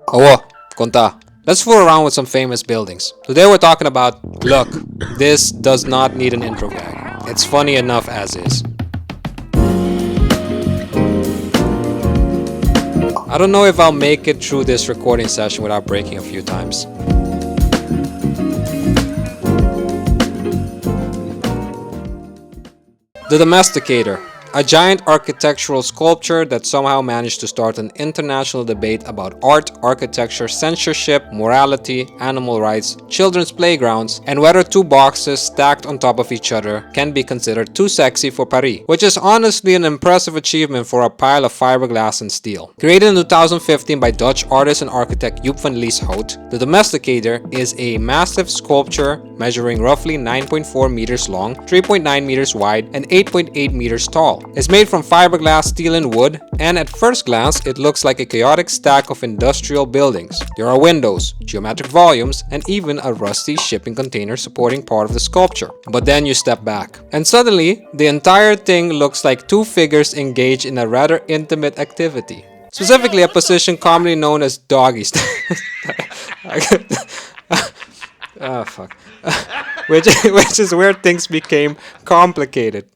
Oh, konta. Let's fool around with some famous buildings. Today we're talking about, look, this does not need an intro gag. It's funny enough as is. I don't know if I'll make it through this recording session without breaking a few times. The Domestikator, a giant architectural sculpture that somehow managed to start an international debate about art, architecture, censorship, morality, animal rights, children's playgrounds, and whether two boxes stacked on top of each other can be considered too sexy for Paris, which is honestly an impressive achievement for a pile of fiberglass and steel. Created in 2015 by Dutch artist and architect Joep van Lieshout, the Domestikator is a massive sculpture measuring roughly 9.4 meters long, 3.9 meters wide, and 8.8 meters tall. It's made from fiberglass, steel, and wood, and at first glance, it looks like a chaotic stack of industrial buildings. There are windows, geometric volumes, and even a rusty shipping container supporting part of the sculpture. But then you step back, and suddenly, the entire thing looks like two figures engaged in a rather intimate activity. Specifically, a position commonly known as doggy style. Fuck. which is where things became complicated.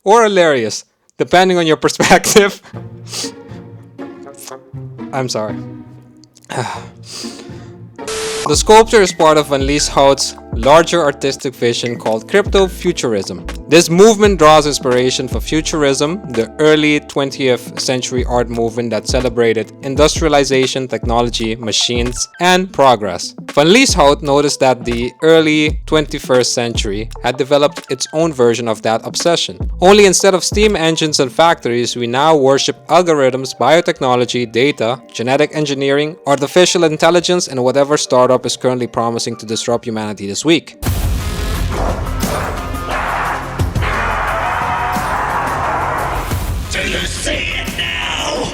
Or hilarious, depending on your perspective. I'm sorry. The sculpture is part of Van Lieshout's larger artistic vision called crypto-futurism. This movement draws inspiration for futurism, the early 20th century art movement that celebrated industrialization, technology, machines, and progress. Van Lieshout noticed that the early 21st century had developed its own version of that obsession. Only instead of steam engines and factories, we now worship algorithms, biotechnology, data, genetic engineering, artificial intelligence, and whatever startup is currently promising to disrupt humanity this week. Do you see it now?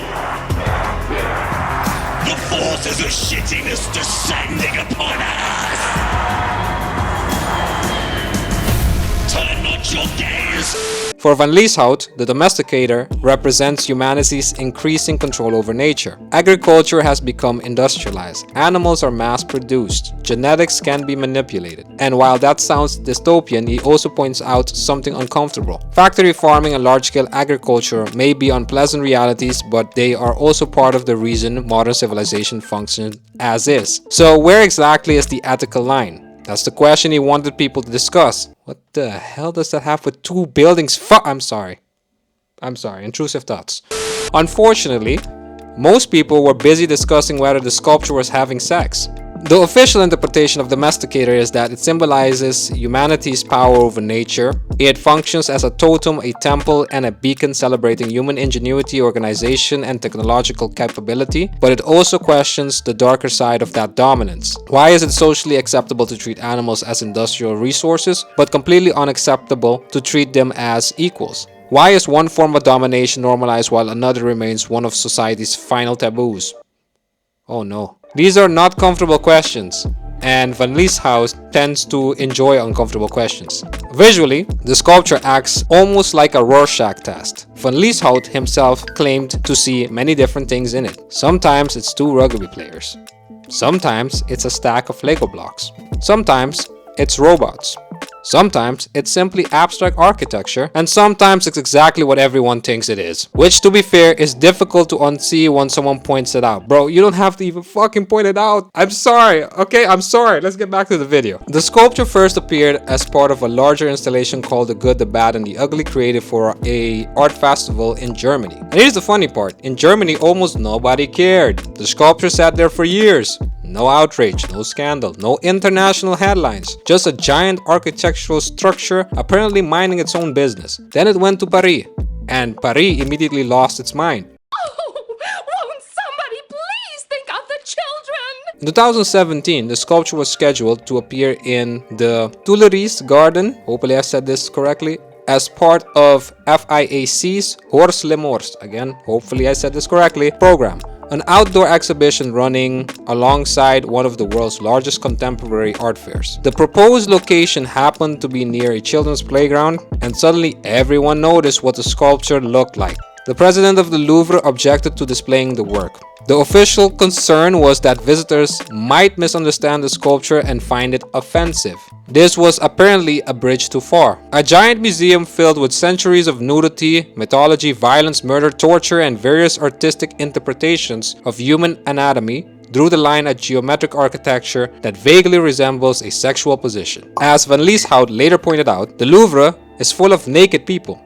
The forces of shittiness descending upon us! Turn not your gaze! For Van Lieshout, the Domestikator represents humanity's increasing control over nature. Agriculture has become industrialized, animals are mass-produced, genetics can be manipulated. And while that sounds dystopian, he also points out something uncomfortable. Factory farming and large-scale agriculture may be unpleasant realities, but they are also part of the reason modern civilization functions as is. So where exactly is the ethical line? That's the question he wanted people to discuss. What the hell does that have with two buildings? I'm sorry, intrusive thoughts. Unfortunately, most people were busy discussing whether the sculpture was having sex. The official interpretation of Domestikator is that it symbolizes humanity's power over nature. It functions as a totem, a temple, and a beacon celebrating human ingenuity, organization, and technological capability, but it also questions the darker side of that dominance. Why is it socially acceptable to treat animals as industrial resources, but completely unacceptable to treat them as equals? Why is one form of domination normalized while another remains one of society's final taboos? Oh no. These are not comfortable questions, and Van Lieshout tends to enjoy uncomfortable questions. Visually, the sculpture acts almost like a Rorschach test. Van Lieshout himself claimed to see many different things in it. Sometimes it's two rugby players. Sometimes it's a stack of Lego blocks. Sometimes it's robots. Sometimes it's simply abstract architecture, and sometimes it's exactly what everyone thinks it is. Which, to be fair, is difficult to unsee when someone points it out. Bro, you don't have to even fucking point it out. I'm sorry, okay? I'm sorry. Let's get back to the video. The sculpture first appeared as part of a larger installation called The Good, the Bad, and the Ugly, created for a art festival in Germany. And here's the funny part. In Germany, almost nobody cared. The sculpture sat there for years. No outrage, no scandal, no international headlines, just a giant architectural structure apparently minding its own business. Then it went to Paris, and Paris immediately lost its mind. Oh, won't somebody please think of the children? In 2017, the sculpture was scheduled to appear in the Tuileries Garden, hopefully I said this correctly, as part of FIAC's Hors les Morts, again, hopefully I said this correctly, program. An outdoor exhibition running alongside one of the world's largest contemporary art fairs. The proposed location happened to be near a children's playground, and suddenly everyone noticed what the sculpture looked like. The president of the Louvre objected to displaying the work. The official concern was that visitors might misunderstand the sculpture and find it offensive. This was apparently a bridge too far. A giant museum filled with centuries of nudity, mythology, violence, murder, torture, and various artistic interpretations of human anatomy drew the line at geometric architecture that vaguely resembles a sexual position. As Van Lieshout later pointed out, the Louvre is full of naked people.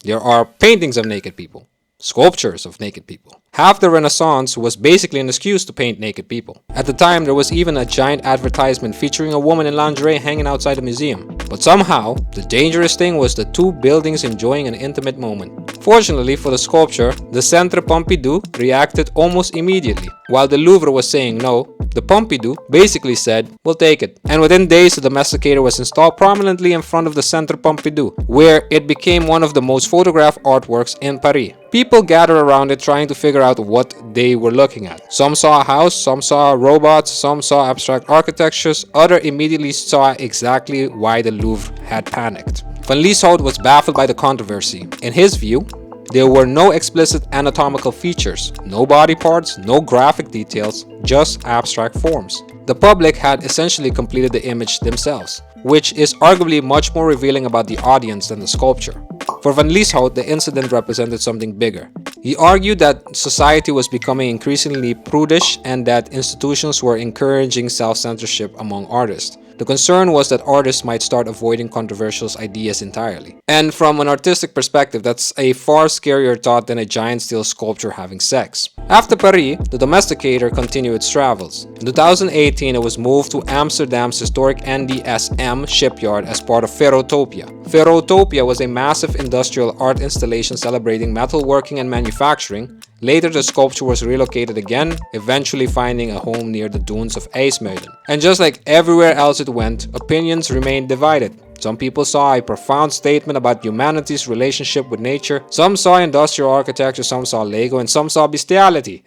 There are paintings of naked people, sculptures of naked people. Half the Renaissance was basically an excuse to paint naked people. At the time, there was even a giant advertisement featuring a woman in lingerie hanging outside the museum. But somehow, the dangerous thing was the two buildings enjoying an intimate moment. Fortunately for the sculpture, the Centre Pompidou reacted almost immediately. While the Louvre was saying no, the Pompidou basically said, "We'll take it." And within days, the Domestikator was installed prominently in front of the Centre Pompidou, where it became one of the most photographed artworks in Paris. People gathered around it trying to figure out what they were looking at. Some saw a house, some saw robots, some saw abstract architectures, others immediately saw exactly why the Louvre had panicked. Van Lieshout was baffled by the controversy. In his view, there were no explicit anatomical features, no body parts, no graphic details, just abstract forms. The public had essentially completed the image themselves, which is arguably much more revealing about the audience than the sculpture. For Van Lieshout, the incident represented something bigger. He argued that society was becoming increasingly prudish and that institutions were encouraging self-censorship among artists. The concern was that artists might start avoiding controversial ideas entirely. And from an artistic perspective, that's a far scarier thought than a giant steel sculpture having sex. After Paris, the Domestikator continued its travels. In 2018, it was moved to Amsterdam's historic NDSM shipyard as part of Ferrotopia. Ferrotopia was a massive industrial art installation celebrating metalworking and manufacturing. Later, the sculpture was relocated again, eventually finding a home near the dunes of IJsmuiden. And just like everywhere else it went, opinions remained divided. Some people saw a profound statement about humanity's relationship with nature. Some saw industrial architecture, some saw Lego, and some saw bestiality.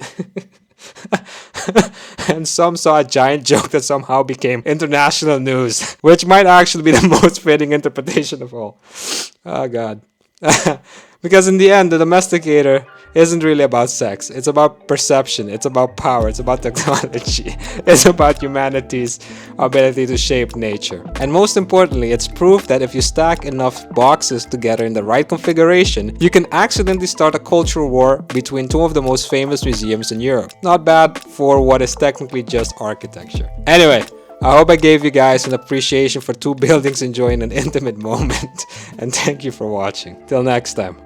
And some saw a giant joke that somehow became international news, which might actually be the most fitting interpretation of all. Oh god. Because in the end, the Domestikator isn't really about sex. It's about perception. It's about power. It's about technology. It's about humanity's ability to shape nature. And most importantly, it's proof that if you stack enough boxes together in the right configuration, you can accidentally start a cultural war between two of the most famous museums in Europe. Not bad for what is technically just architecture. Anyway, I hope I gave you guys an appreciation for two buildings enjoying an intimate moment. And thank you for watching. Till next time.